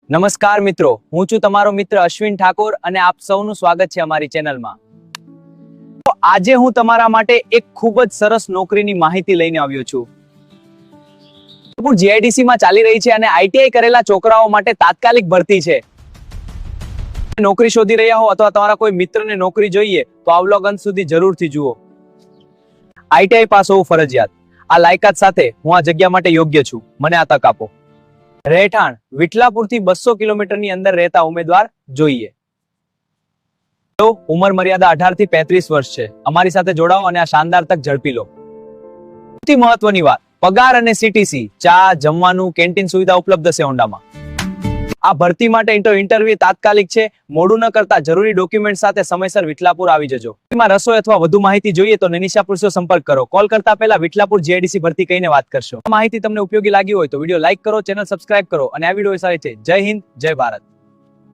નમસ્કાર મિત્રો, હું છું તમારો મિત્ર અશ્વિન ઠાકોર અને આપ સૌનું સ્વાગત છે અમારી ચેનલમાં. તો આજે હું તમારા માટે એક ખૂબ જ સરસ નોકરીની માહિતી લઈને આવ્યો છું. જીઆઈડીસી માં ચાલી રહી છે અને આઈટીઆઈ કરેલા છોકરાઓ માટે તાત્કાલિક ભરતી છે. નોકરી શોધી રહ્યા હો અથવા તમારા કોઈ મિત્રને નોકરી જોઈએ તો આ વ્લોગ અંત સુધી જરૂરથી જુઓ. આઈટીઆઈ પાસ હોવું ફરજિયાત. આ લાયકાત સાથે હું આ જગ્યા માટે યોગ્ય છું. મને આ તક આપો. રહેઠાણ વિઠલાપુરથી 200 કિલોમીટરની અંદર રહેતા ઉમેદવાર જોઈએ. તો ઉંમર મર્યાદા 18 થી 35 વર્ષ છે. અમારી સાથે જોડાઓ અને આ શાનદાર તક ઝડપી લો. સૌથી મહત્વની વાત, પગાર અને સીટીસી, ચા, જમવાનું, કેન્ટીન સુવિધા ઉપલબ્ધ છે હોન્ડામાં. આ ભરતી માટે ઇન્ટરવ્યુ તાત્કાલિક છે. મોડું ન કરતા જરૂરી ડોક્યુમેન્ટ સાથે સમયસર વિઠલાપુર આવી જજો. એમાં રસોઈ અથવા વધુ માહિતી જોઈએ તો નિનિશા પુરુષો સંપર્ક કરો. કોલ કરતા પહેલા વિઠલાપુર જીઆઈડીસી ભરતી કહીને વાત કરશો. આ માહિતી તમને ઉપયોગી લાગી હોય તો વિડીયો લાઈક કરો, ચેનલ સબસ્ક્રાઇબ કરો અને આ વિડીયો સાથે જય હિન્દ, જય ભારત.